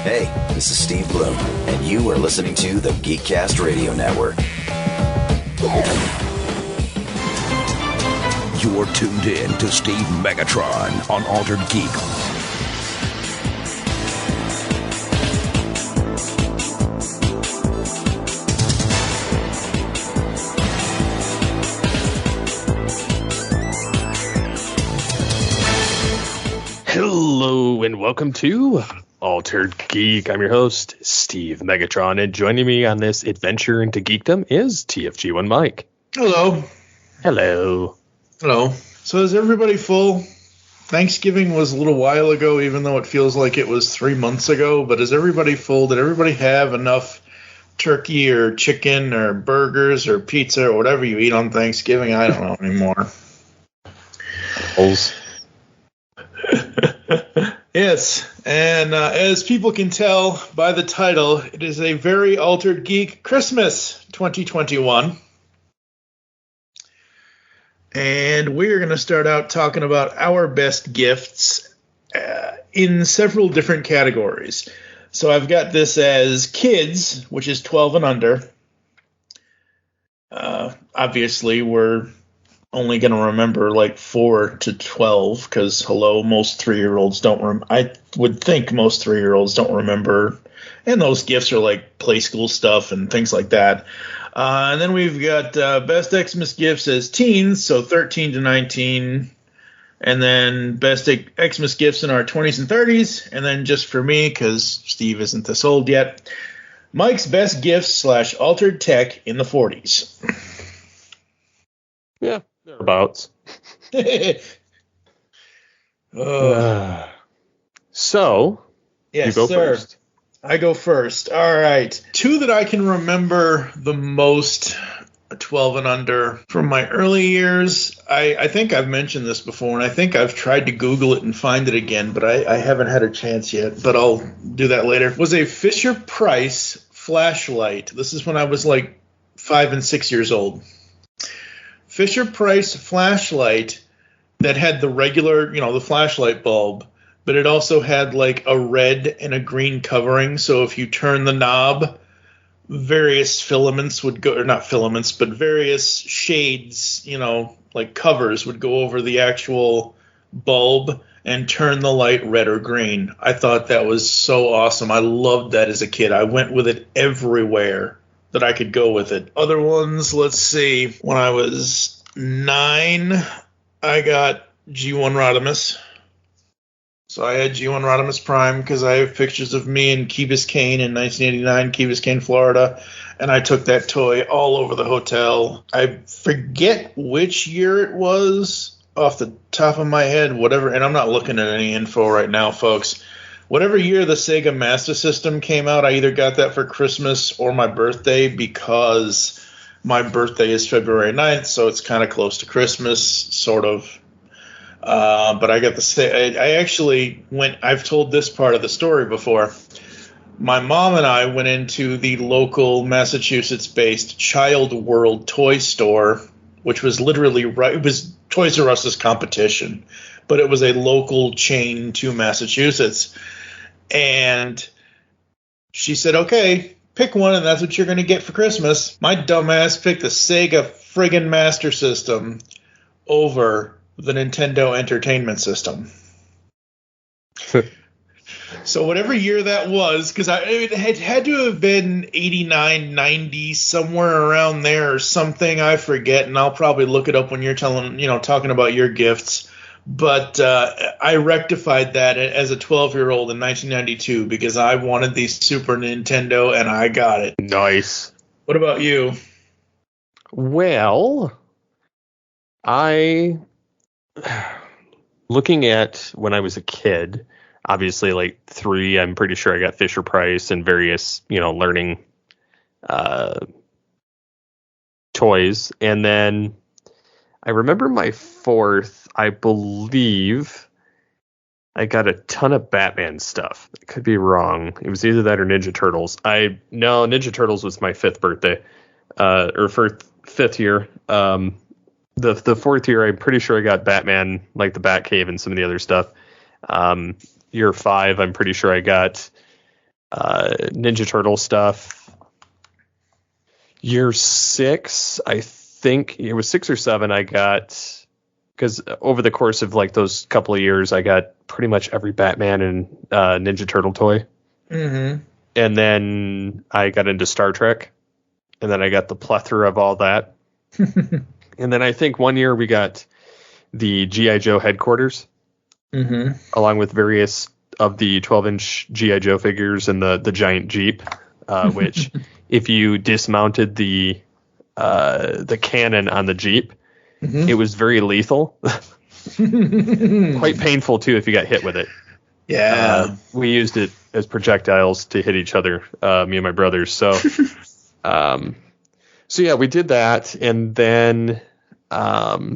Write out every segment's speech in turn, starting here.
Hey, this is Steve Bloom, and you are listening to the Geekcast Radio Network. You're tuned in to Steve Megatron on Altered Geek. Hello and welcome to Altered Geek. I'm your host, Steve Megatron, and joining me on this adventure into geekdom is TFG1 Mike. Hello. Hello. Hello. So is everybody full? Thanksgiving was a little while ago, even though it feels like it was 3 months ago, but is everybody full? Did everybody have enough turkey or chicken or burgers or pizza or whatever you eat on Thanksgiving? I don't know anymore. Yes, and as people can tell by the title, it is a very Altered Geek Christmas 2021. And we're going to start out talking about our best gifts in several different categories. So I've got this as kids, which is 12 and under. Obviously, we're only going to remember like 4 to 12 because, hello, most 3-year-olds don't I would think most 3-year-olds don't remember. And those gifts are like play school stuff and things like that. And then we've got best Xmas gifts as teens, so 13 to 19. And then best Xmas gifts in our 20s and 30s. And then just for me, because Steve isn't this old yet, Mike's best gifts / altered tech in the 40s. Yeah, thereabouts. So, yes, you go sir. first. I go first. All right. 2 that I can remember the most, 12 and under, from my early years. I think I've mentioned this before, and I think I've tried to Google it and find it again, but I haven't had a chance yet, but I'll do that later. Was a Fisher-Price flashlight. This is when I was like 5 and 6 years old. Fisher-Price flashlight that had the regular, the flashlight bulb, but it also had like a red and a green covering. So if you turn the knob, various filaments would go, or not filaments, but various shades, like covers would go over the actual bulb and turn the light red or green. I thought that was so awesome. I loved that as a kid. I went with it everywhere that I could go with it. Other ones, let's see. When I was 9, I got G1 Rodimus. So I had G1 Rodimus Prime because I have pictures of me in Key Biscayne in 1989, Key Biscayne, Florida, and I took that toy all over the hotel. I forget which year it was off the top of my head, whatever, and I'm not looking at any info right now, folks. Whatever year the Sega Master System came out, I either got that for Christmas or my birthday because my birthday is February 9th, so it's kind of close to Christmas, sort of. But I got I actually went, I've told this part of the story before. My mom and I went into the local Massachusetts-based Child World toy store, which was literally it was Toys R Us's competition, but it was a local chain to Massachusetts. And she said, okay, pick one, and that's what you're going to get for Christmas. My dumbass picked the Sega friggin' Master System over the Nintendo Entertainment System. So whatever year that was, because it had to have been 89, 90, somewhere around there or something, I forget, and I'll probably look it up when you're talking about your gifts. But I rectified that as a 12-year-old in 1992 because I wanted the Super Nintendo, and I got it. Nice. What about you? Well, looking at when I was a kid, obviously like 3, I'm pretty sure I got Fisher-Price and various, learning toys. And then I remember my 4th, I believe I got a ton of Batman stuff. I could be wrong. It was either that or Ninja Turtles. Ninja Turtles was my 5th birthday, or for 5th year. The 4th year, I'm pretty sure I got Batman, like the Batcave and some of the other stuff. Year 5, I'm pretty sure I got Ninja Turtle stuff. Year 6, I think it was 6 or 7. I got, because over the course of like those couple of years, I got pretty much every Batman and Ninja Turtle toy. Mm-hmm. And then I got into Star Trek, and then I got the plethora of all that. And then I think one year we got the G.I. Joe headquarters, along with various of the 12-inch G.I. Joe figures and the giant Jeep, which if you dismounted the cannon on the Jeep, it was very lethal. Quite painful, too, if you got hit with it. Yeah. We used it as projectiles to hit each other, me and my brothers. So, so yeah, we did that. And then a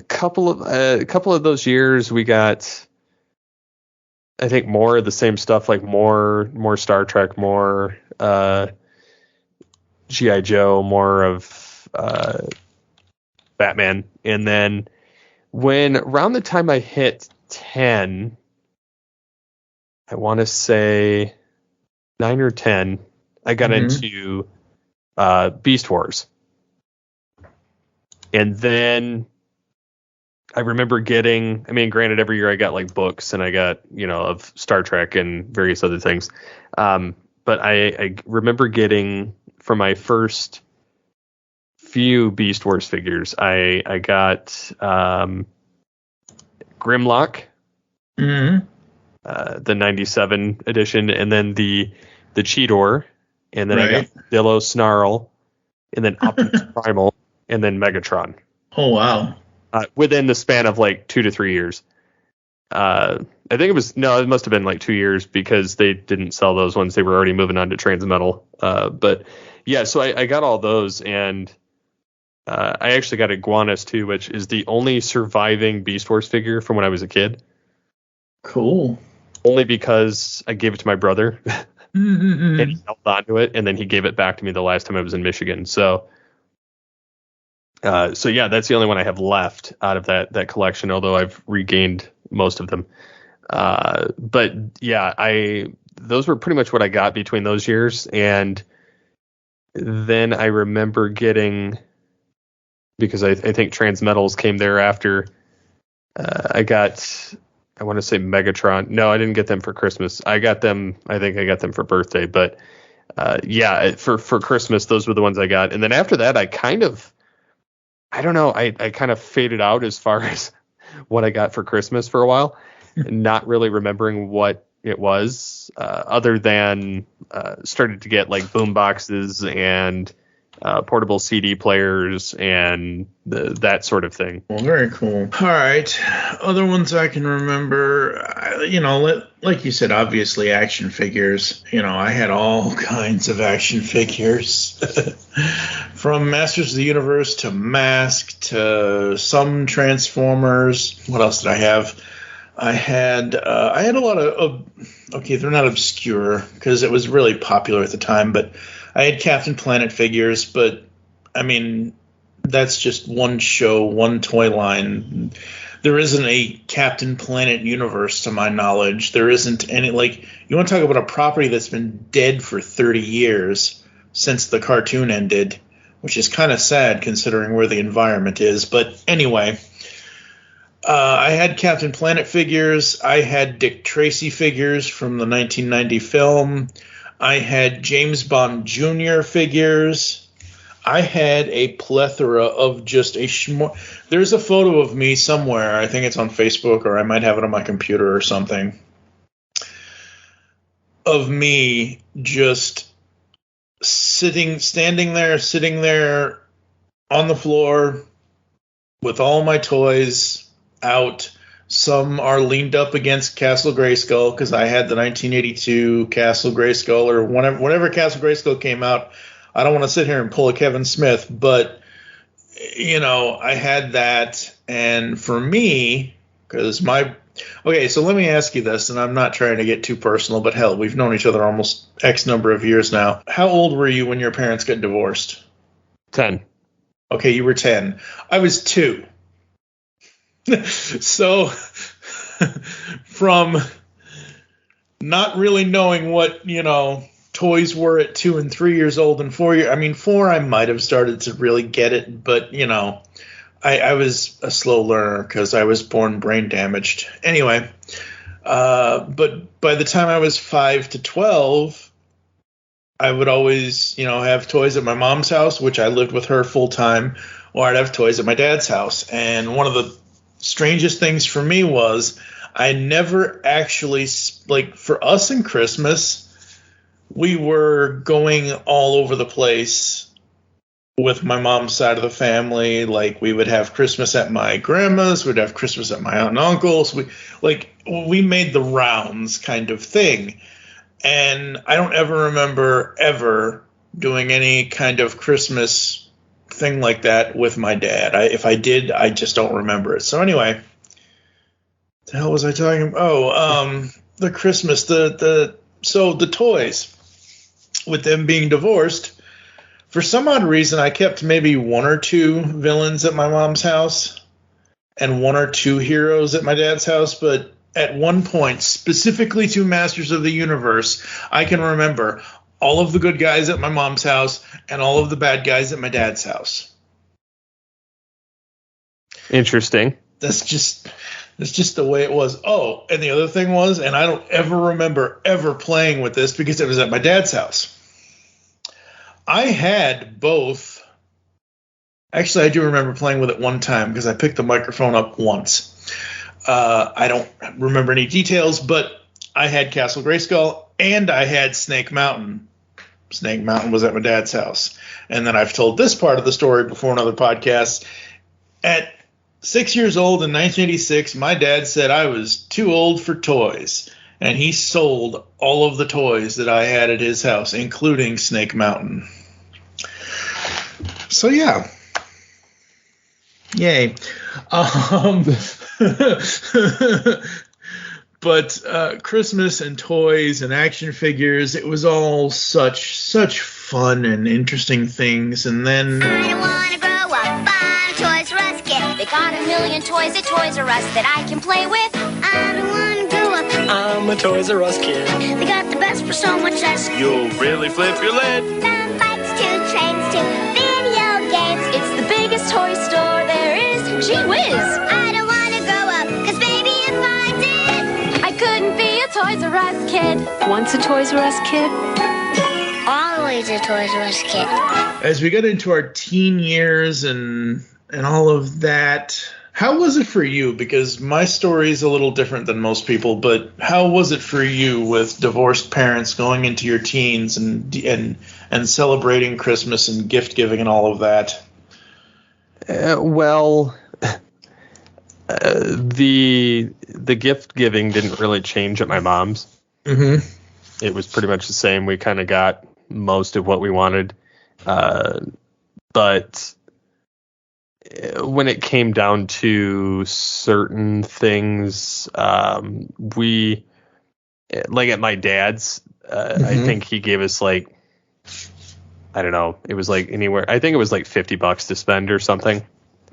couple of those years we got, I think, more of the same stuff, like more Star Trek, more G.I. Joe, more of Batman. And then when around the time I hit 10, I want to say 9 or 10, I got into Beast Wars. And then I remember getting, I mean, granted, every year I got like books and I got, of Star Trek and various other things. But I remember getting, for my first few Beast Wars figures, I got Grimlock, the 97 edition, and then the Cheetor, and then I got Dillo Snarl, and then Optimus Primal, and then Megatron. Oh, wow. Within the span of like 2 to 3 years. I think it must have been like 2 years because they didn't sell those ones. They were already moving on to Transmetal. But yeah, so I got all those, and I actually got Iguanas too, which is the only surviving Beast Wars figure from when I was a kid. Cool. Only because I gave it to my brother and he held on to it, and then he gave it back to me the last time I was in Michigan. So yeah, that's the only one I have left out of that collection, although I've regained most of them. But yeah, those were pretty much what I got between those years. And then I remember getting, because I think Transmetals came thereafter, I want to say Megatron. No, I didn't get them for Christmas. I think I got them for birthday. But yeah, for Christmas, those were the ones I got. And then after that, I kind of faded out as far as what I got for Christmas for a while, not really remembering what it was, other than started to get like boom boxes and portable CD players and that sort of thing. Well, very cool. All right. Other ones I can remember, like you said, obviously action figures. I had all kinds of action figures. From Masters of the Universe to Mask to some Transformers. What else did I have? I had a lot of okay, they're not obscure because it was really popular at the time, but I had Captain Planet figures, but I mean, that's just one show, one toy line. There isn't a Captain Planet universe to my knowledge. There isn't any, like, you want to talk about a property that's been dead for 30 years since the cartoon ended, which is kind of sad considering where the environment is. But anyway, I had Captain Planet figures. I had Dick Tracy figures from the 1990 film. I had James Bond Jr. figures. I had a plethora of just there's a photo of me somewhere. I think it's on Facebook, or I might have it on my computer or something, of me just standing there on the floor with all my toys out. Some are leaned up against Castle Grayskull because I had the 1982 Castle Grayskull, or whenever Castle Grayskull came out. I don't want to sit here and pull a Kevin Smith, but I had that. And for me, because so let me ask you this, and I'm not trying to get too personal, but hell, we've known each other almost X number of years now. How old were you when your parents got divorced? 10. Okay, you were 10. I was 2. So from not really knowing what, toys were at 2 and 3 years old and 4 years. I mean, 4, I might have started to really get it, but, I was a slow learner because I was born brain damaged. Anyway, but by the time I was 5 to 12, I would always, have toys at my mom's house, which I lived with her full time, or I'd have toys at my dad's house. And one of the strangest things for me was I never actually, for us in Christmas, we were going all over the place with my mom's side of the family. Like, we would have Christmas at my grandma's, we'd have Christmas at my aunt and uncle's. We made the rounds kind of thing. And I don't ever remember ever doing any kind of Christmas thing like that with my dad. If I did, I just don't remember it. So anyway, what the hell was I talking about? The Christmas, the toys. With them being divorced, for some odd reason, I kept maybe 1 or 2 villains at my mom's house and 1 or 2 heroes at my dad's house. But at one point, specifically to Masters of the Universe, I can remember all of the good guys at my mom's house and all of the bad guys at my dad's house. Interesting. That's just the way it was. Oh, and the other thing was, and I don't ever remember ever playing with this because it was at my dad's house. I had both. Actually, I do remember playing with it one time because I picked the microphone up once. I don't remember any details, but I had Castle Grayskull and I had Snake Mountain. Snake Mountain was at my dad's house. And then I've told this part of the story before in other podcasts. At 6 years old in 1986, my dad said I was too old for toys. And he sold all of the toys that I had at his house, including Snake Mountain. So, yeah. Yay. But Christmas and toys and action figures, it was all such fun and interesting things. And then I don't want to grow up. I'm a Toys R Us kid. They got a million toys at Toys R Us that I can play with. I don't want to grow up. I'm a Toys R Us kid. They got the best for so much less. You'll really flip your lid. From bikes to trains to video games. It's the biggest toy store there is. Gee whiz! I don't want to grow up, 'cause baby, if I did, I couldn't be a Toys R Us kid. Once a Toys R Us kid. always a Toys R Us kid. As we get into our teen years and all of that, how was it for you? Because my story is a little different than most people, but how was it for you with divorced parents going into your teens and celebrating Christmas and gift giving and all of that? The gift giving didn't really change at my mom's. Mm-hmm. It was pretty much the same. We kind of got most of what we wanted, but when it came down to certain things, we, like at my dad's, I think he gave us like, I don't know, it was like anywhere, I think it was like $50 to spend or something.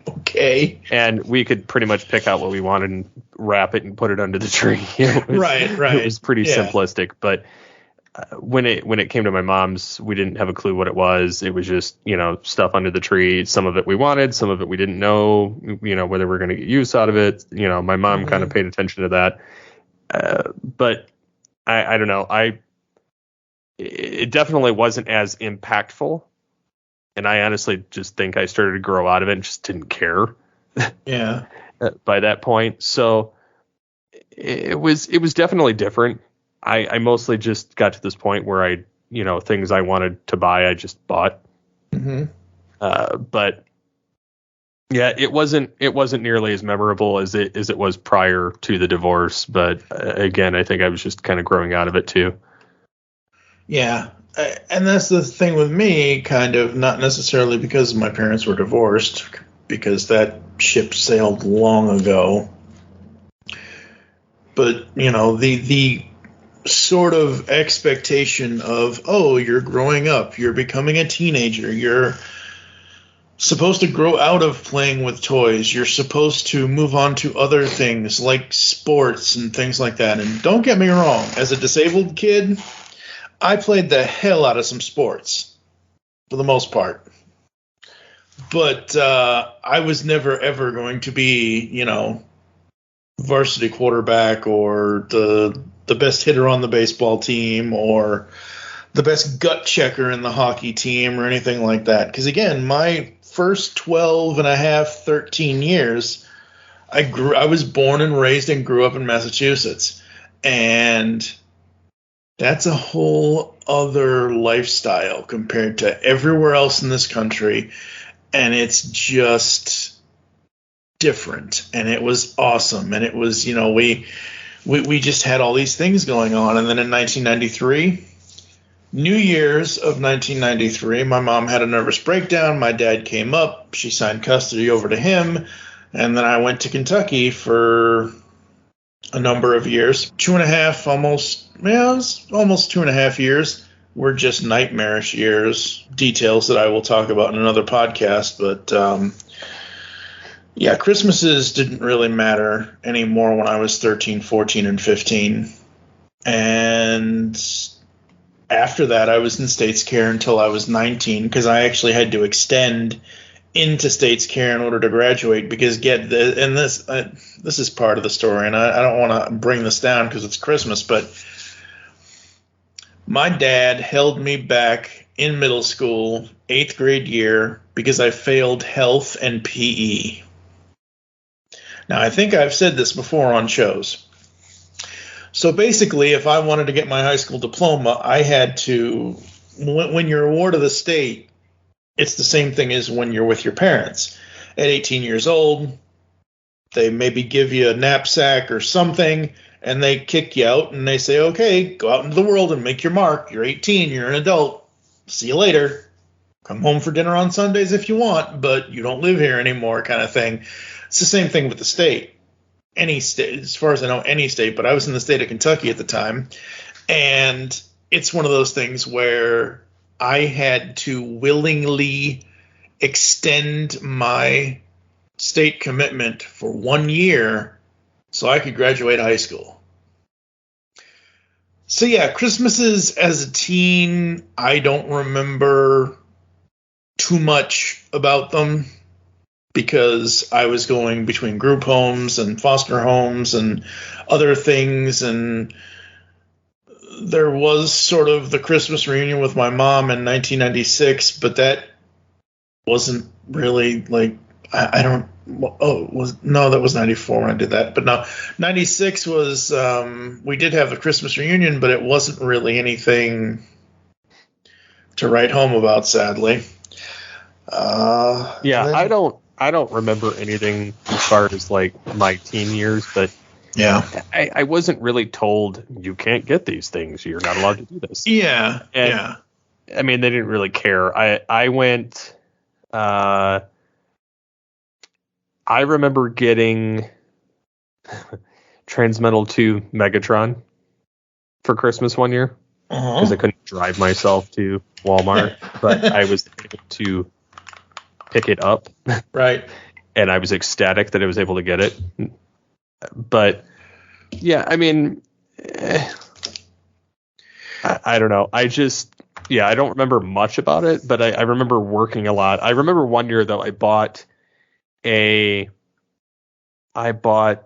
Okay. And we could pretty much pick out what we wanted and wrap it and put it under the tree. Right. It was pretty simplistic, but when it came to my mom's, we didn't have a clue what it was. It was just, stuff under the tree. Some of it we wanted, some of it we didn't know, whether we're going to get use out of it. My mom kind of paid attention to that. But I don't know. It definitely wasn't as impactful. And I honestly just think I started to grow out of it and just didn't care. Yeah. By that point. So it was definitely different. I mostly just got to this point where I, things I wanted to buy, I just bought. Mm-hmm. But yeah, it wasn't nearly as memorable as it was prior to the divorce. But again, I think I was just kind of growing out of it too. Yeah. And that's the thing with me, kind of, not necessarily because my parents were divorced, because that ship sailed long ago. But, the sort of expectation of, oh, you're growing up, you're becoming a teenager, you're supposed to grow out of playing with toys. You're supposed to move on to other things like sports and things like that. And don't get me wrong, as a disabled kid, I played the hell out of some sports for the most part. But I was never, ever going to be, varsity quarterback or the best hitter on the baseball team or the best gut checker in the hockey team or anything like that. Because, again, my first 12 and a half, 13 years, I was born and raised and grew up in Massachusetts. And that's a whole other lifestyle compared to everywhere else in this country. And it's just different. And it was awesome. And it was, we just had all these things going on. And then in 1993, New Year's of 1993, my mom had a nervous breakdown. My dad came up. She signed custody over to him. And then I went to Kentucky for a number of years. 2.5, almost 2.5 years were just nightmarish years. Details that I will talk about in another podcast. But, Christmases didn't really matter anymore when I was 13, 14, and 15. And after that, I was in States Care until I was 19 because I actually had to extend into States Care in order to graduate because this is part of the story, and I don't want to bring this down because it's Christmas, but my dad held me back in middle school, 8th grade year, because I failed health and PE. Now, I think I've said this before on shows. So basically, if I wanted to get my high school diploma, I had to, when you're a ward of the state, it's the same thing as when you're with your parents. At 18 years old, they maybe give you a knapsack or something, and they kick you out, and they say, okay, go out into the world and make your mark. You're 18, you're an adult. See you later. Come home for dinner on Sundays if you want, but you don't live here anymore kind of thing. It's the same thing with the state. Any state, as far as I know, any state, but I was in the state of Kentucky at the time, and it's one of those things where I had to willingly extend my state commitment for 1 year so I could graduate high school. So Christmases as a teen, I don't remember too much about them, because I was going between group homes and foster homes and other things. And there was sort of the Christmas reunion with my mom in 1996, but that wasn't really like, that was 94 when I did that. But no, 96 was, we did have the Christmas reunion, but it wasn't really anything to write home about, sadly. I don't remember anything as far as like my teen years, but I wasn't really told you can't get these things. You're not allowed to do this. Yeah. I mean, they didn't really care. I went, I remember getting Transmetal 2 Megatron for Christmas one year because I couldn't drive myself to Walmart, but I was able to pick it up. Right. And I was ecstatic that I was able to get it. But I mean, I don't know. I don't remember much about it, but I remember working a lot. I remember one year though, I bought the Nintendo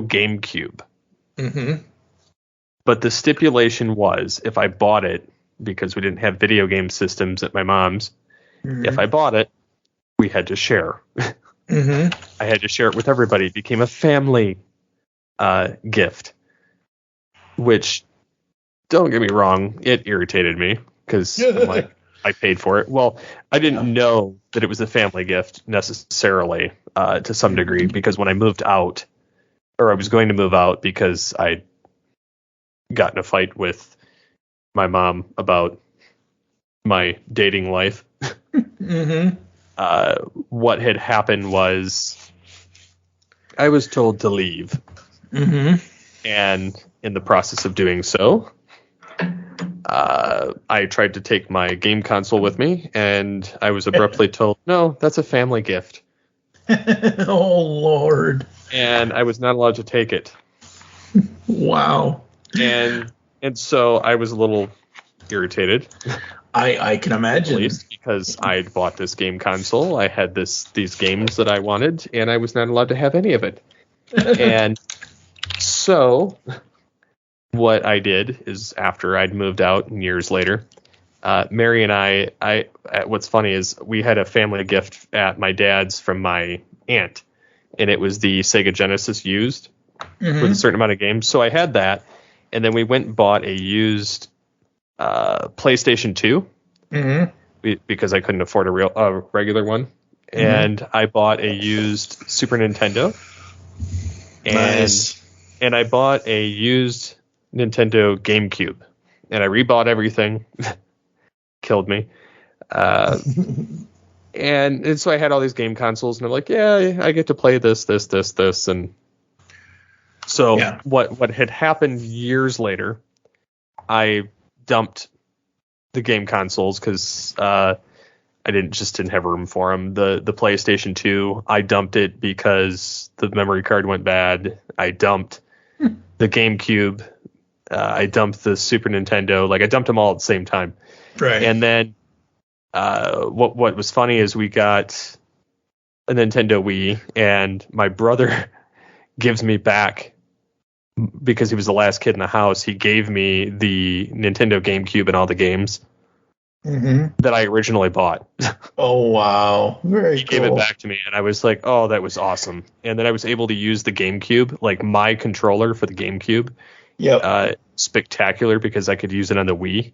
GameCube. Mm-hmm. But the stipulation was if I bought it, because we didn't have video game systems at my mom's, if I bought it, we had to share. I had to share it with everybody. It became a family gift, which, don't get me wrong, it irritated me because I'm like, I paid for it. Well, I didn't know that it was a family gift necessarily to some degree, because when I moved out, or I was going to move out because I got in a fight with my mom about my dating life. What had happened was I was told to leave. And in the process of doing so, I tried to take my game console with me, and I was abruptly told, no, that's a family gift. Oh, Lord. And I was not allowed to take it. Wow. And so I was a little irritated. I can imagine. At least because I'd bought this game console. I had these games that I wanted, and I was not allowed to have any of it. And so what I did is, after I'd moved out and years later, Mary and I, what's funny is we had a family gift at my dad's from my aunt, and it was the Sega Genesis used with a certain amount of games. So I had that, and then we went and bought a used PlayStation 2 because I couldn't afford a regular one. And I bought a used Super Nintendo. And I bought a used Nintendo GameCube. And I rebought everything. Killed me. And so I had all these game consoles, and I'm like, yeah, I get to play this. And so what had happened years later, I dumped the game consoles because I didn't have room for them. The PlayStation 2, I dumped it because the memory card went bad. I dumped the GameCube. I dumped the Super Nintendo. Like, I dumped them all at the same time. Right. And then what was funny is we got a Nintendo Wii, and my brother gives me back, because he was the last kid in the house, he gave me the Nintendo GameCube and all the games that I originally bought. Oh, wow. Very He cool. gave it back to me, and I was like, oh, that was awesome. And then I was able to use the GameCube, like my controller for the GameCube. Yep. Spectacular, because I could use it on the Wii.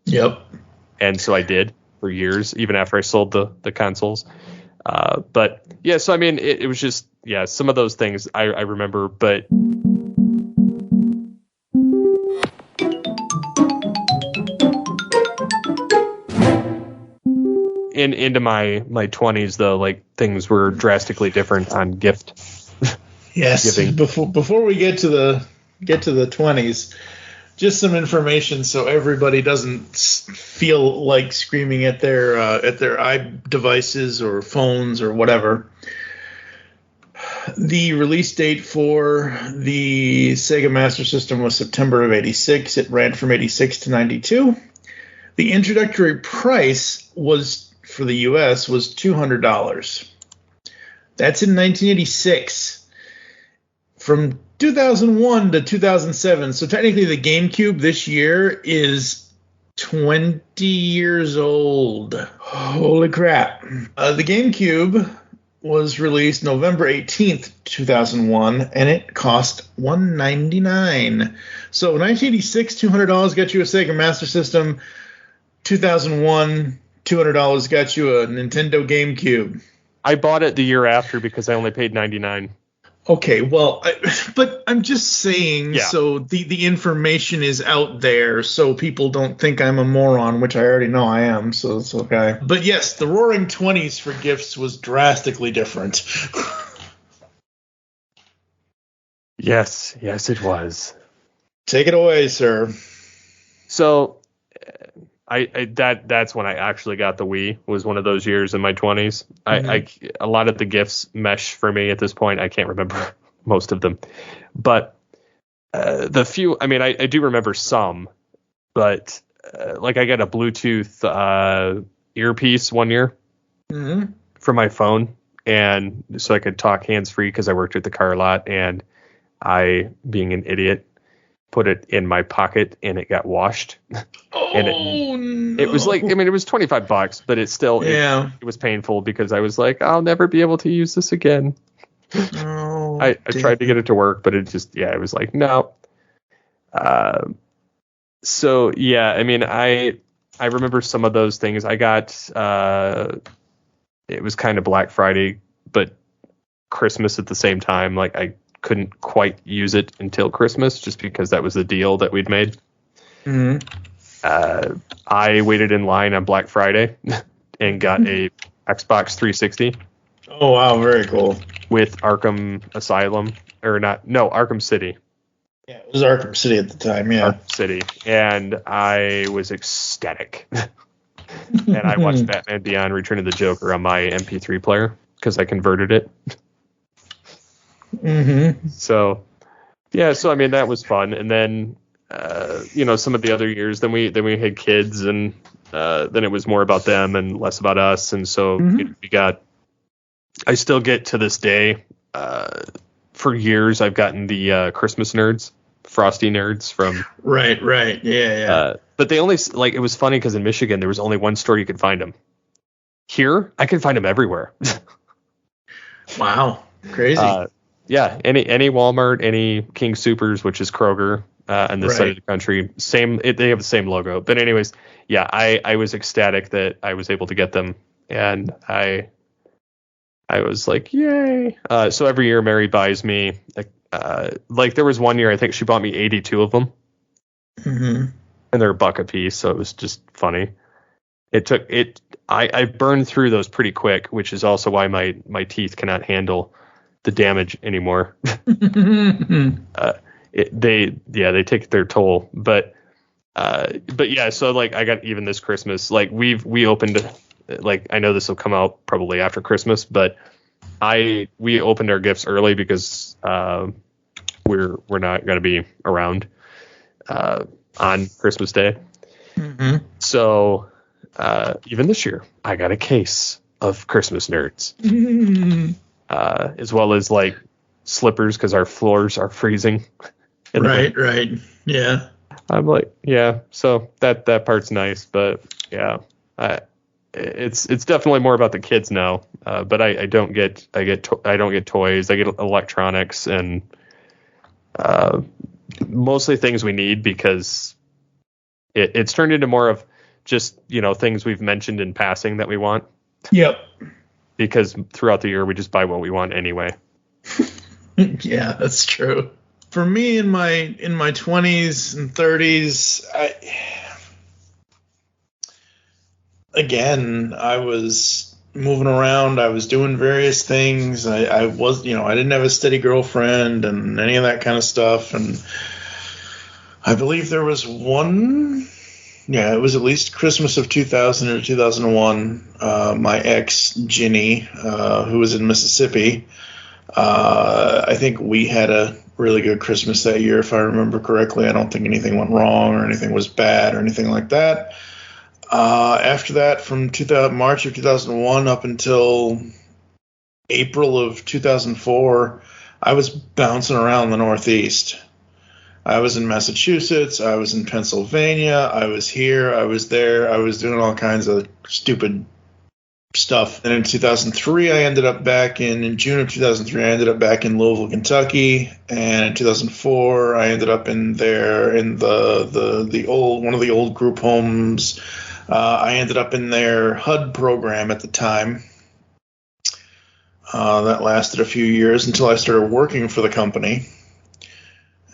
Yep. And so I did for years, even after I sold the consoles. But yeah, so I mean, it was just, some of those things I remember, but into my 20s, though, like, things were drastically different on gift. Yes. Giving. Before we get to the 20s, just some information so everybody doesn't feel like screaming at their devices or phones or whatever. The release date for the Sega Master System was September of '86. It ran from '86 to '92. The introductory price for the U.S. was $200. That's in 1986. From 2001 to 2007, so technically the GameCube this year is 20 years old. Holy crap. The GameCube was released November 18th, 2001, and it cost $199. So 1986, $200 got you a Sega Master System. 2001, $200 got you a Nintendo GameCube. I bought it the year after because I only paid $99. Okay, well, but I'm just saying, Yeah. So the information is out there, so people don't think I'm a moron, which I already know I am, so it's okay. But yes, the Roaring '20s for gifts was drastically different. Yes, it was. Take it away, sir. So that's when I actually got the Wii, was one of those years in my 20s. A lot of the gifts mesh for me at this point. I can't remember most of them, but the few, I mean, I do remember some, but like I got a Bluetooth earpiece one year for my phone, and so I could talk hands-free because I worked at the car lot, and I, being an idiot, put it in my pocket and it got washed. And it was like, I mean, it was $25, but it's still, it was painful because I was like, I'll never be able to use this again. I tried to get it to work, but it just, it was like, no. So yeah, I mean, I remember some of those things. I got, it was kind of Black Friday, but Christmas at the same time. Like, I couldn't quite use it until Christmas just because that was the deal that we'd made. I waited in line on Black Friday and got a Xbox 360. Oh, wow. Very cool. With Arkham Asylum, or not, no, Arkham City. Yeah, it was Arkham City at the time, yeah. Arkham City, and I was ecstatic. And I watched Batman Beyond Return of the Joker on my MP3 player because I converted it. Mm-hmm. So, yeah, so I mean that was fun. And then, some of the other years, then we had kids, and then it was more about them and less about us. And so we got. I still get to this day. For years, I've gotten the Christmas nerds, Frosty nerds from. Right, yeah. But they only it was funny because in Michigan there was only one store you could find them. Here, I can find them everywhere. Wow, crazy. Yeah, any Walmart, any King Soopers, which is Kroger, on this side of the country. They have the same logo. But anyways, yeah, I was ecstatic that I was able to get them, and I was like, yay! So every year, Mary buys me. There was one year I think she bought me 82 of them. Mm-hmm. And they're $1 a piece, so it was just funny. I burned through those pretty quick, which is also why my teeth cannot handle the damage anymore. They take their toll. But yeah, so I got even this Christmas, we opened, I know this will come out probably after Christmas, but we opened our gifts early because we're not going to be around on Christmas Day. Mm-hmm. So even this year, I got a case of Christmas nerds, as well as slippers because our floors are freezing. Right. Yeah. I'm like, yeah. So that part's nice, but yeah, it's definitely more about the kids now. But I don't get toys. I get electronics and mostly things we need because it's turned into more of just, things we've mentioned in passing that we want. Yep. Because throughout the year we just buy what we want anyway. Yeah, that's true. For me in my 20s and 30s, I was moving around. I was doing various things. I was, I didn't have a steady girlfriend and any of that kind of stuff. And I believe there was one, it was at least Christmas of 2000 or 2001. My ex, Ginny, who was in Mississippi, I think we had a really good Christmas that year, if I remember correctly. I don't think anything went wrong or anything was bad or anything like that. After that, from March of 2001 up until April of 2004, I was bouncing around the Northeast. I was in Massachusetts. I was in Pennsylvania. I was here. I was there. I was doing all kinds of stupid stuff. And in 2003, I ended up back in June of 2003, I ended up back in Louisville, Kentucky. And in 2004, I ended up in the old, one of the old group homes. I ended up in their HUD program at the time. That lasted a few years until I started working for the company.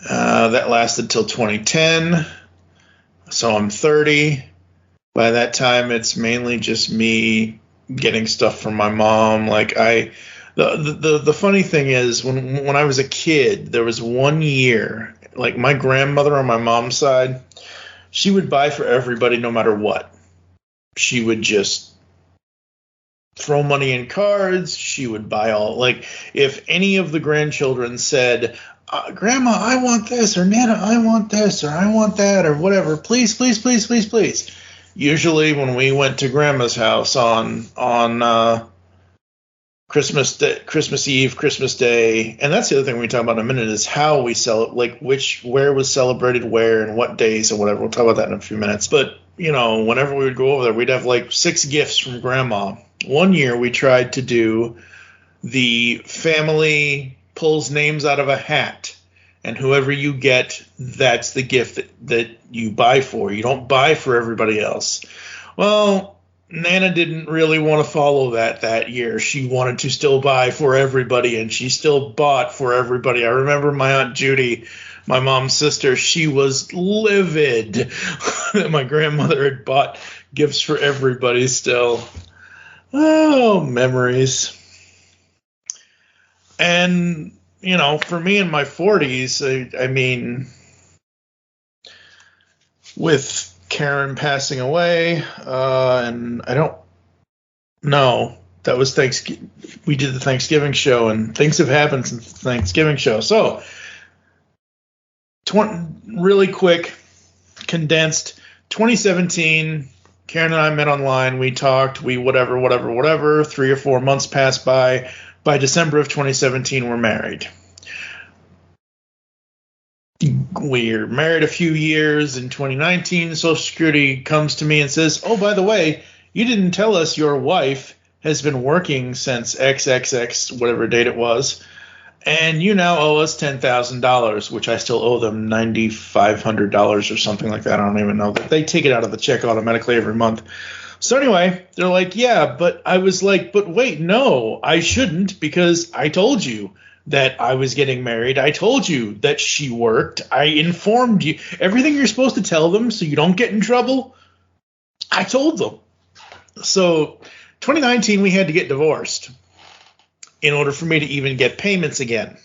That lasted till 2010. So I'm 30. By that time, it's mainly just me getting stuff from my mom. The funny thing is, when I was a kid, there was one year, my grandmother on my mom's side, she would buy for everybody no matter what. She would just throw money in cards. She would buy if any of the grandchildren said, Grandma, I want this, or Nana, I want this, or I want that, or whatever, please, please, please, please, please. Usually when we went to Grandma's house on Christmas Eve, Christmas Day, and that's the other thing we talk about in a minute is how we where was celebrated where and what days and whatever. We'll talk about that in a few minutes. But, whenever we would go over there, we'd have 6 gifts from Grandma. One year we tried to do the family pulls names out of a hat, and whoever you get, that's the gift that you buy for. You don't buy for everybody else. Well, Nana didn't really want to follow that year. She wanted to still buy for everybody, and she still bought for everybody. I remember my Aunt Judy, my mom's sister, she was livid that my grandmother had bought gifts for everybody still. Oh, memories. And for me in my 40s, I mean, with Karen passing away, and I don't know, that was Thanksgiving. We did the Thanksgiving show, and things have happened since the Thanksgiving show. So, really quick, condensed, 2017, Karen and I met online. We talked. We whatever. 3 or 4 months passed by. By December of 2017, we're married. We're married a few years. In 2019, Social Security comes to me and says, oh, by the way, you didn't tell us your wife has been working since XXX, whatever date it was, and you now owe us $10,000, which I still owe them $9,500 or something like that. I don't even know. They take it out of the check automatically every month. So anyway, they're like, yeah, but I was like, but wait, no, I shouldn't, because I told you that I was getting married. I told you that she worked. I informed you. Everything you're supposed to tell them so you don't get in trouble, I told them. So 2019, we had to get divorced in order for me to even get payments again.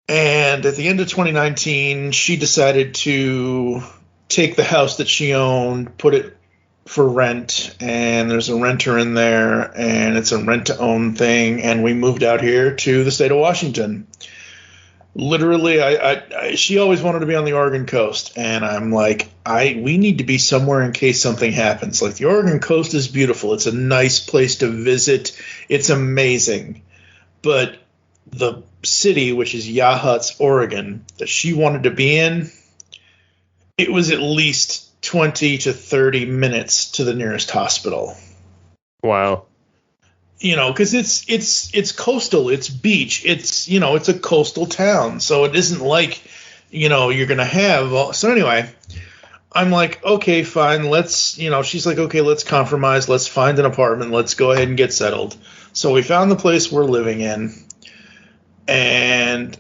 And at the end of 2019, she decided to take the house that she owned, put it for rent, and there's a renter in there, and it's a rent-to-own thing, and we moved out here to the state of Washington. Literally, she always wanted to be on the Oregon coast, and I'm like, we need to be somewhere in case something happens. Like, the Oregon coast is beautiful. It's a nice place to visit. It's amazing. But the city, which is Yachats, Oregon, that she wanted to be in, it was at least 20 to 30 minutes to the nearest hospital. Wow. Because it's coastal, it's beach, it's a coastal town, so it isn't like you're gonna have. So anyway, I'm like, okay, fine, let's she's like, okay, let's compromise, let's find an apartment, let's go ahead and get settled. So we found the place we're living in, and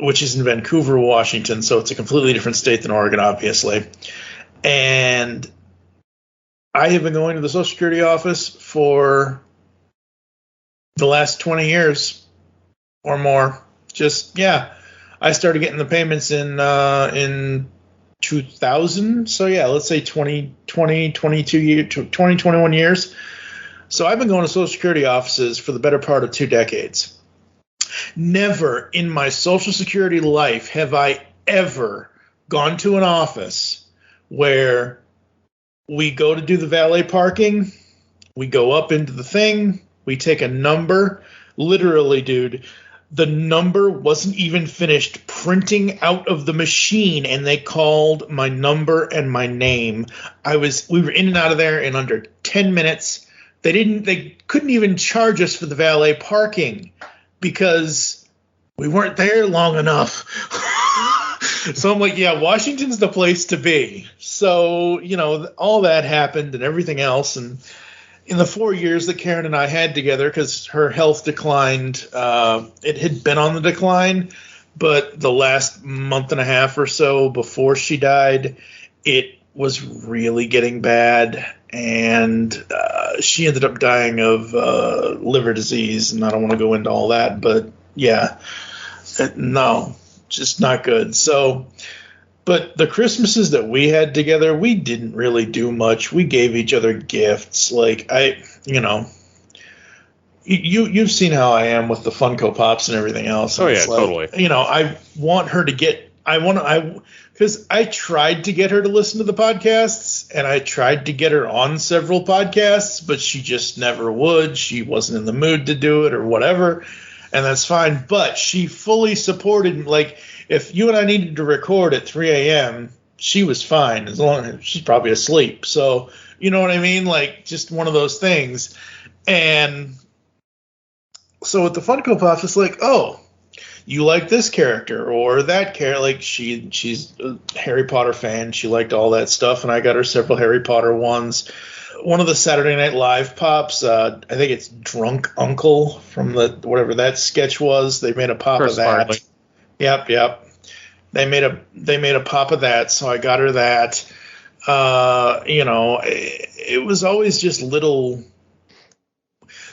which is in Vancouver, Washington, so it's a completely different state than Oregon, obviously. And I have been going to the Social Security office for the last 20 years or more. I started getting the payments in 2000. So yeah, let's say 21 years. So I've been going to Social Security offices for the better part of 2 decades. Never in my Social Security life have I ever gone to an office where we go to do the valet parking, we go up into the thing, we take a number. Literally, dude, the number wasn't even finished printing out of the machine, and they called my number and my name. We were in and out of there in under 10 minutes. They couldn't even charge us for the valet parking because we weren't there long enough. So I'm like, yeah, Washington's the place to be. So, all that happened and everything else. And in the 4 years that Karen and I had together, because her health declined, it had been on the decline, but the last month and a half or so before she died, it was really getting bad. And she ended up dying of liver disease. And I don't want to go into all that, but yeah, no, just not good. So, but the Christmases that we had together, we didn't really do much. We gave each other gifts. Like you've seen how I am with the Funko Pops and everything else. Oh and yeah, totally. I want her to get. Because I tried to get her to listen to the podcasts, and I tried to get her on several podcasts, but she just never would. She wasn't in the mood to do it or whatever, and that's fine. But she fully supported. Like, if you and I needed to record at 3 a.m., she was fine, as long as she's probably asleep. So, you know what I mean? Like, just one of those things. And so with the Funko Pops, it's like, oh, you like this character or that character. Like, she's a Harry Potter fan. She liked all that stuff, and I got her several Harry Potter ones. One of the Saturday Night Live Pops, I think it's Drunk Uncle from whatever that sketch was. They made a pop of that. Farley. Yep. They made a pop of that, so I got her that. It was always just little.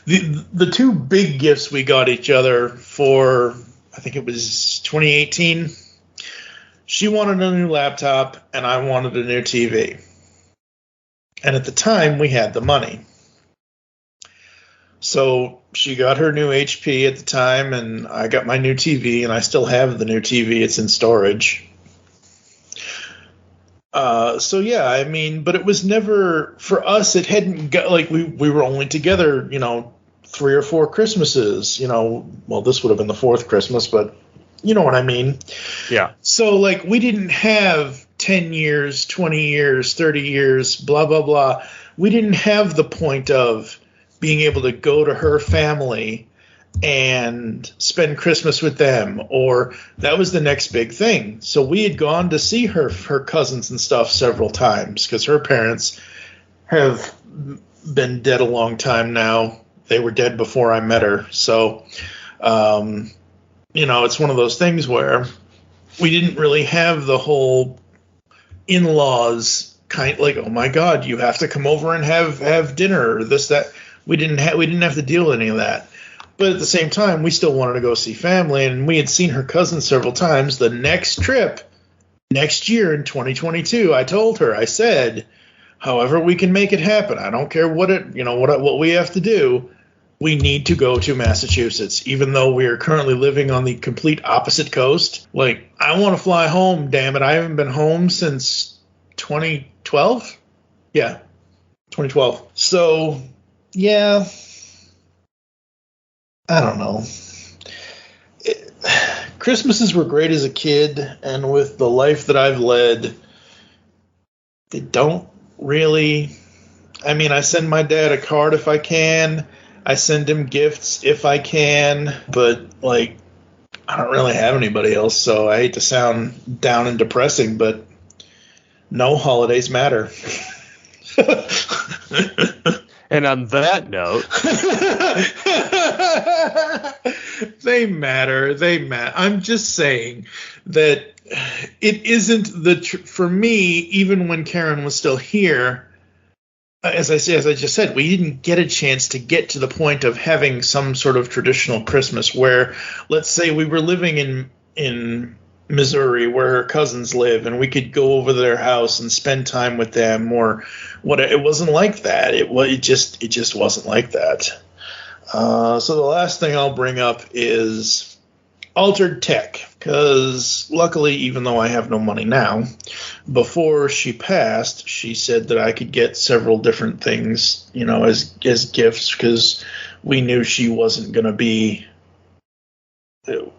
the two big gifts we got each other for, I think it was 2018. She wanted a new laptop, and I wanted a new TV. And at the time, we had the money. So she got her new HP at the time, and I got my new TV, and I still have the new TV. It's in storage. So yeah, I mean, but it was never, for us, it hadn't got, like, we were only together, 3 or 4 Christmases, well, this would have been the 4th Christmas, but you know what I mean? Yeah. So, like, we didn't have 10 years, 20 years, 30 years, blah, blah, blah. We didn't have the point of being able to go to her family and spend Christmas with them, or that was the next big thing. So we had gone to see her cousins and stuff several times, because her parents have been dead a long time now. They were dead before I met her. So, it's one of those things where we didn't really have the whole in-laws kind, like, oh my God, you have to come over and have dinner, or this, that. We didn't have to deal with any of that. But at the same time, we still wanted to go see family, and we had seen her cousins several times. The next trip, next year in 2022, I told her, I said, however we can make it happen, I don't care what we have to do, we need to go to Massachusetts, even though we are currently living on the complete opposite coast. Like, I want to fly home, damn it. I haven't been home since 2012? Yeah, 2012. So, yeah, I don't know. Christmases were great as a kid, and with the life that I've led, they don't really. I mean, I send my dad a card if I can. I send him gifts if I can, but, like, I don't really have anybody else, so I hate to sound down and depressing, but no, holidays matter. And on that note, they matter. I'm just saying that it isn't for me, even when Karen was still here, as I just said, we didn't get a chance to get to the point of having some sort of traditional Christmas where, let's say we were living in Missouri where her cousins live, and we could go over to their house and spend time with them, or what. It wasn't like that. It just wasn't like that. So the last thing I'll bring up is Altered Tech, because luckily, even though I have no money now, before she passed, she said that I could get several different things, as gifts, because we knew she wasn't going to be.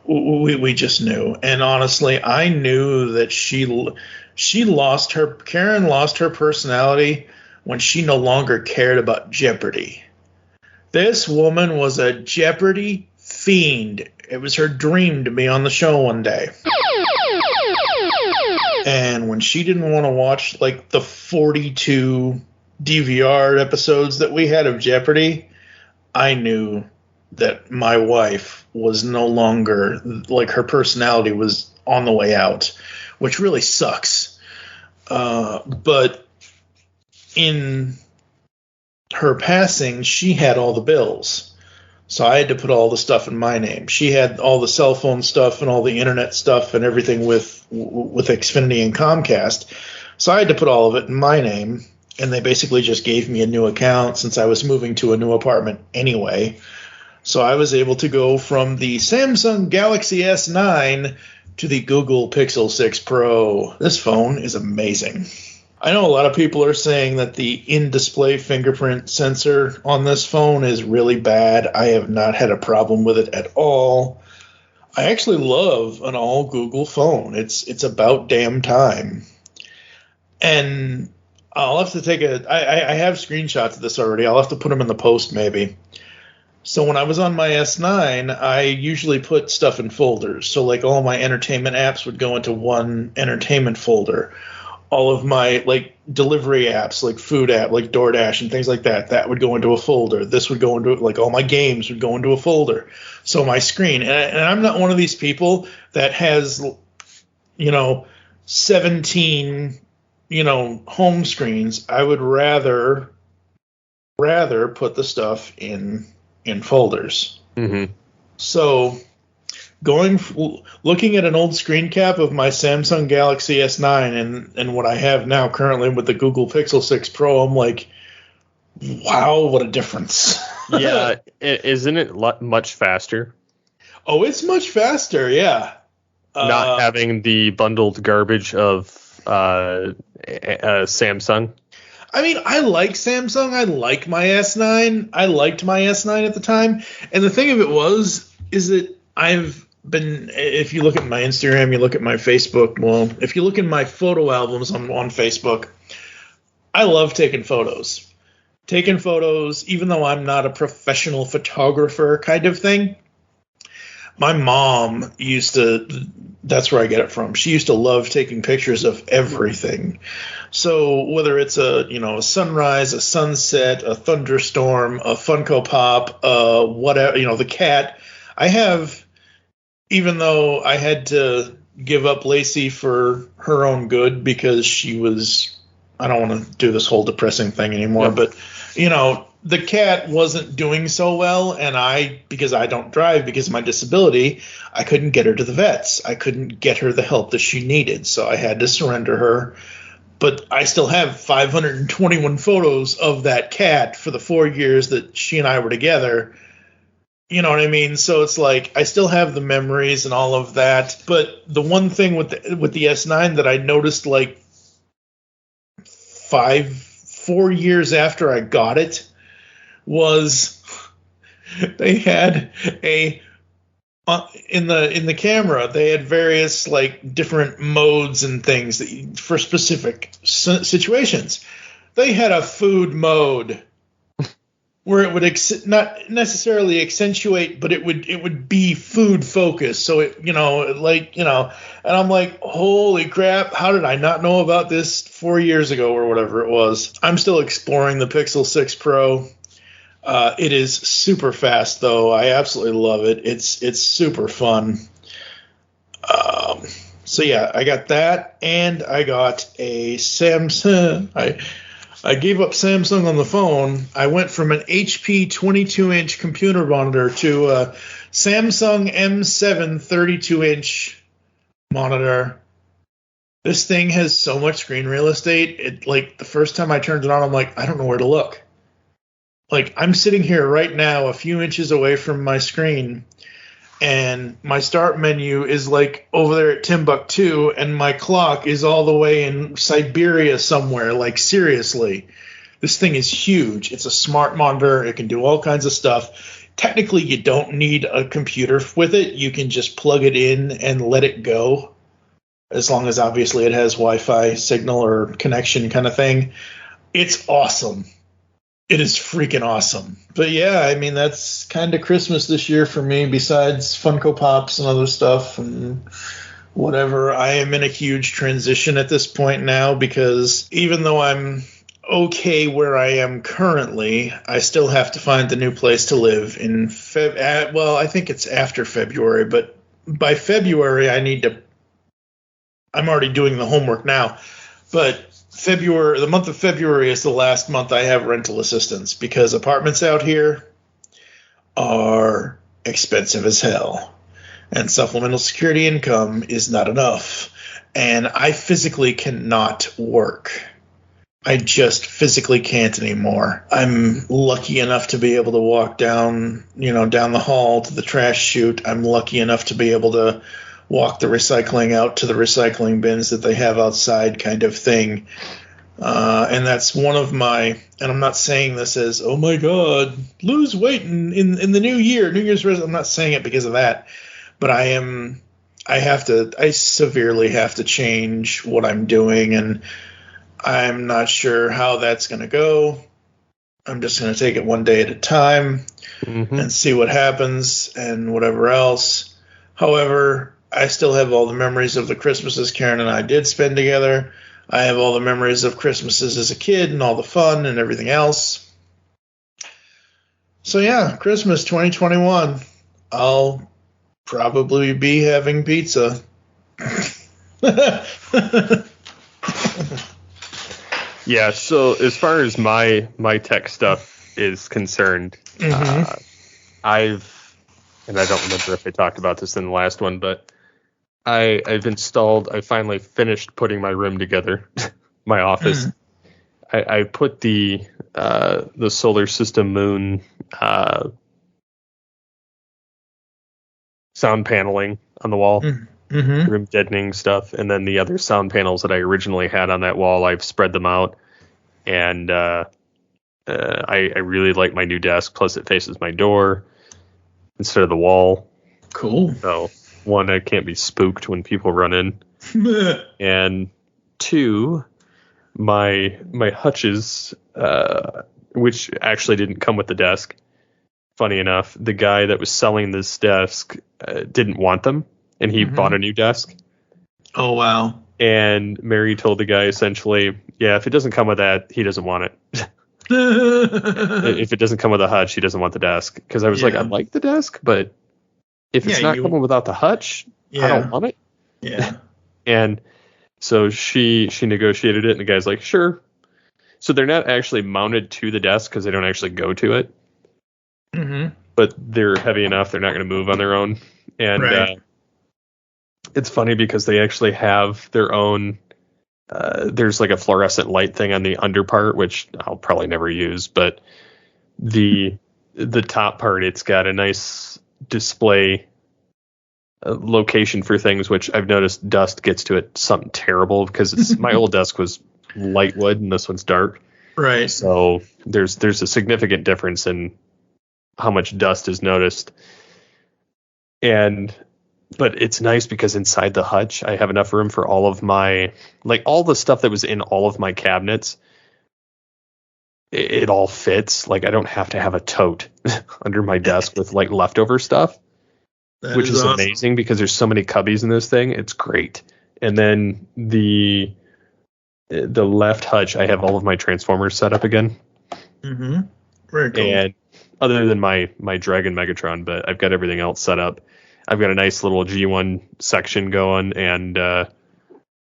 We just knew. And honestly, I knew that Karen lost her personality when she no longer cared about Jeopardy. This woman was a Jeopardy fiend. It was her dream to be on the show one day. And when she didn't want to watch, like, the 42 DVR episodes that we had of Jeopardy, I knew that my wife was no longer, like, her personality was on the way out, which really sucks. But in her passing, she had all the bills. So I had to put all the stuff in my name. She had all the cell phone stuff and all the internet stuff and everything with Xfinity and Comcast. So I had to put all of it in my name, and they basically just gave me a new account since I was moving to a new apartment anyway. So I was able to go from the Samsung Galaxy S9 to the Google Pixel 6 Pro. This phone is amazing. I know a lot of people are saying that the in-display fingerprint sensor on this phone is really bad. I have not had a problem with it at all. I actually love an all Google phone. It's about damn time. And I'll have to take I have screenshots of this already. I'll have to put them in the post maybe. So when I was on my S9, I usually put stuff in folders. So, like, all my entertainment apps would go into one entertainment folder. All of my, like, delivery apps, like food app, like DoorDash and things like that, that would go into a folder. This would go into, like, all my games would go into a folder. So my screen, and I'm not one of these people that has, 17, home screens. I would rather put the stuff in in folders. Mm-hmm. So looking at an old screen cap of my Samsung Galaxy S9 and what I have now currently with the Google Pixel 6 Pro, I'm like, wow, what a difference. Yeah, isn't it much faster? Oh, it's much faster, yeah. Not having the bundled garbage of Samsung. I mean, I like Samsung. I like my S9. I liked my S9 at the time. And the thing of it is that I've been, if you look at my Instagram, you look at my Facebook, well, if you look in my photo albums on Facebook, I love taking photos. Taking photos, even though I'm not a professional photographer kind of thing. My mom used to, that's where I get it from. She used to love taking pictures of everything. So whether it's a sunrise, a sunset, a thunderstorm, a Funko Pop, whatever, the cat. I have, even though I had to give up Lacey for her own good because she was, I don't want to do this whole depressing thing anymore, but, the cat wasn't doing so well, and because I don't drive because of my disability, I couldn't get her to the vets. I couldn't get her the help that she needed, so I had to surrender her. But I still have 521 photos of that cat for the 4 years that she and I were together. You know what I mean? So it's like I still have the memories and all of that. But the one thing with the S9 that I noticed like 4 years after I got it was they had in the camera they had various like different modes and things for specific situations. They had a food mode where it would not necessarily accentuate, but it would be food focused. So and I'm like, holy crap, how did I not know about this 4 years ago or whatever it was? I'm still exploring the Pixel 6 Pro. It is super fast, though. I absolutely love it. It's super fun. So yeah, I got that, and I got a Samsung. I gave up Samsung on the phone. I went from an HP 22-inch computer monitor to a Samsung M7 32-inch monitor. This thing has so much screen real estate. It like the first time I turned it on, I'm like, I don't know where to look. Like, I'm sitting here right now a few inches away from my screen, and my start menu is like over there at Timbuktu, and my clock is all the way in Siberia somewhere. Like, seriously, this thing is huge. It's a smart monitor. It can do all kinds of stuff. Technically, you don't need a computer with it. You can just plug it in and let it go, as long as obviously it has Wi-Fi signal or connection kind of thing. It's awesome. It is freaking awesome. But yeah, I mean, that's kind of Christmas this year for me, besides Funko Pops and other stuff and whatever. I am in a huge transition at this point now, because even though I'm okay where I am currently, I still have to find the new place to live in I think it's after February, but by February I'm already doing the homework now, but the month of February is the last month I have rental assistance, because apartments out here are expensive as hell, and supplemental security income is not enough, and I physically cannot work. I just physically can't anymore. I'm lucky enough to be able to walk down the hall to the trash chute. I'm lucky enough to be able to walk the recycling out to the recycling bins that they have outside, kind of thing. And that's one of my, and I'm not saying this as, oh my God, lose weight in the new year, New Year's resolution. I'm not saying it because of that, but I severely have to change what I'm doing, and I'm not sure how that's going to go. I'm just going to take it one day at a time and see what happens and whatever else. However, I still have all the memories of the Christmases Karen and I did spend together. I have all the memories of Christmases as a kid and all the fun and everything else. So yeah, Christmas 2021. I'll probably be having pizza. Yeah, so as far as my tech stuff is concerned, and I don't remember if I talked about this in the last one, but I finally finished putting my room together, my office. I put the solar system moon sound paneling on the wall, room deadening stuff, and then the other sound panels that I originally had on that wall, I've spread them out, and I really like my new desk. Plus, it faces my door instead of the wall. Cool. So, one, I can't be spooked when people run in, and two, my hutches, which actually didn't come with the desk. Funny enough, the guy that was selling this desk didn't want them, and he bought a new desk. Oh, wow. And Mary told the guy essentially, yeah, if it doesn't come with that, he doesn't want it. If it doesn't come with a hutch, he doesn't want the desk. Because I was like, I like the desk, but if it's not coming without the hutch, I don't want it. Yeah. And so she negotiated it, and the guy's like, sure. So they're not actually mounted to the desk because they don't actually go to it. But they're heavy enough, they're not going to move on their own. And it's funny because they actually have their own, there's like a fluorescent light thing on the under part, which I'll probably never use. But the top part, it's got a nice display location for things, which I've noticed dust gets to it something terrible because my old desk was light wood and this one's dark. Right. So there's a significant difference in how much dust is noticed. But it's nice because inside the hutch, I have enough room for all of my, like all the stuff that was in all of my cabinets. It all fits. Like I don't have to have a tote under my desk with like leftover stuff, which is awesome. Amazing because there's so many cubbies in this thing. It's great. And then the left hutch, I have all of my transformers set up again. Very cool. And other than my Dragon Megatron, but I've got everything else set up. I've got a nice little G1 section going, and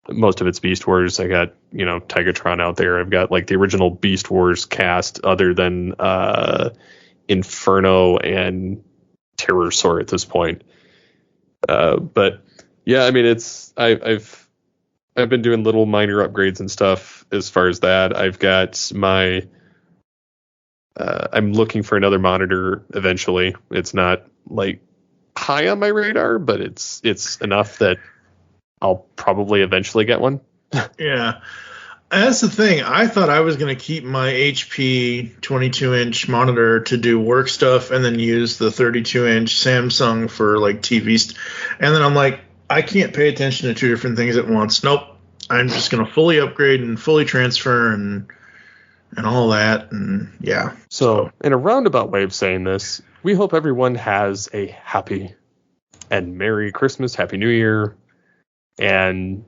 most of it's Beast Wars. I got, Tigatron out there. I've got like the original Beast Wars cast, other than Inferno and Terrorsaur at this point. But yeah, I mean, I've been doing little minor upgrades and stuff as far as that. I've got my I'm looking for another monitor eventually. It's not like high on my radar, but it's enough that I'll probably eventually get one. Yeah. That's the thing. I thought I was going to keep my HP 22-inch monitor to do work stuff and then use the 32-inch Samsung for like TV. And then I'm like, I can't pay attention to two different things at once. Nope. I'm just going to fully upgrade and fully transfer and all that. And yeah. So in a roundabout way of saying this, we hope everyone has a happy and Merry Christmas, Happy New Year, and,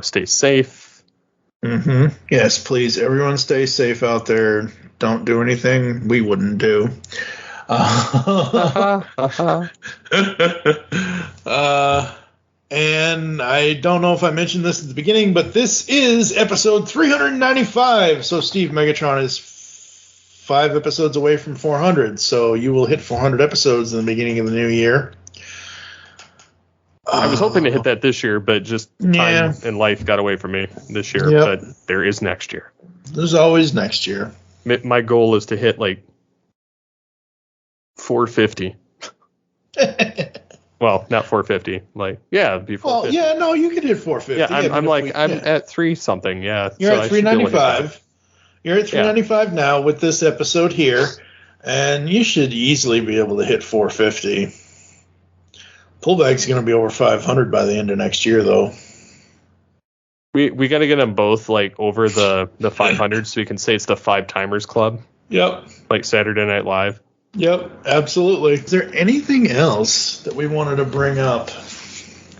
stay safe. Yes, please. Everyone stay safe out there. Don't do anything we wouldn't do. And I don't know if I mentioned this at the beginning, but this is episode 395. So Steve, Megatron is 5 episodes away from 400. So you will hit 400 episodes in the beginning of the new year. I was hoping to hit that this year, but just time and life got away from me this year. Yep. But there is next year. There's always next year. My goal is to hit like 450. Well, not 450. Like, yeah, it'd be 450. Well, yeah, no, you could hit 450. Yeah, I'm at 3 something. Yeah, you're at 395. You're at 395 now with this episode here, and you should easily be able to hit 450. Pullback's going to be over 500 by the end of next year, though. We got to get them both like over the 500 so we can say it's the 5 Timers Club. Yep. Like Saturday Night Live. Yep, absolutely. Is there anything else that we wanted to bring up?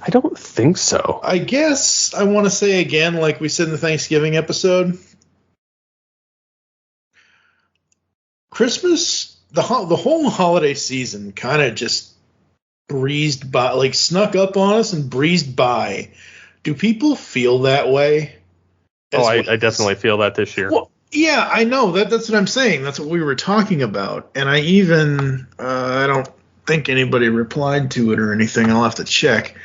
I don't think so. I guess I want to say again, like we said in the Thanksgiving episode, Christmas, the whole holiday season kind of just breezed by, like snuck up on us and breezed by. Do people feel that way? I definitely feel that this year. Well, Yeah, I know. That's what I'm saying. That's what we were talking about. And I even, I don't think anybody replied to it or anything. I'll have to check.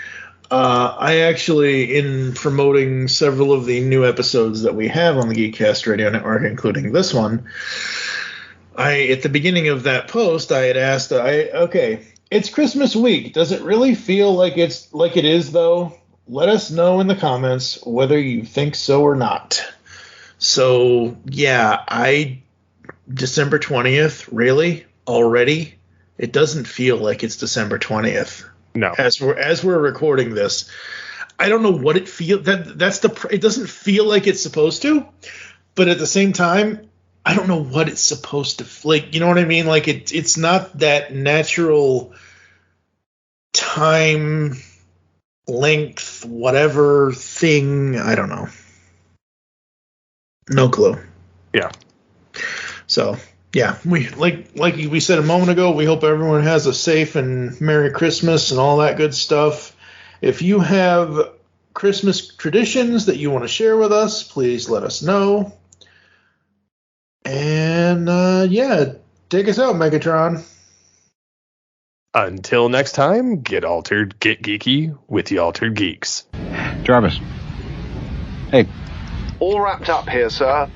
I actually, in promoting several of the new episodes that we have on the Geekcast Radio Network, including this one, at the beginning of that post, I had asked, okay, it's Christmas week. Does it really feel like it is, though? Let us know in the comments whether you think so or not. So, yeah, December 20th, really? Already? It doesn't feel like it's December 20th. No. As we're recording this. I don't know what it feels. It doesn't feel like it's supposed to, but at the same time, I don't know what it's supposed to like, you know what I mean? Like it's not that natural time length whatever thing. I don't know. No clue. Yeah. So, yeah, we like we said a moment ago, we hope everyone has a safe and Merry Christmas and all that good stuff. If you have Christmas traditions that you want to share with us, please let us know. And take us out, Megatron. Until next time, get altered, get geeky with the Altered Geeks. Jarvis. Hey. All wrapped up here, sir.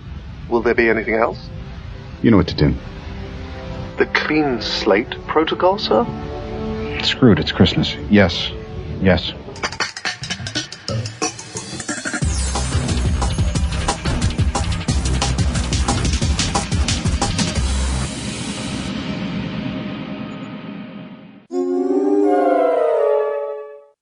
Will there be anything else? You know what to do. The clean slate protocol, sir? Screw it, it's Christmas. Yes.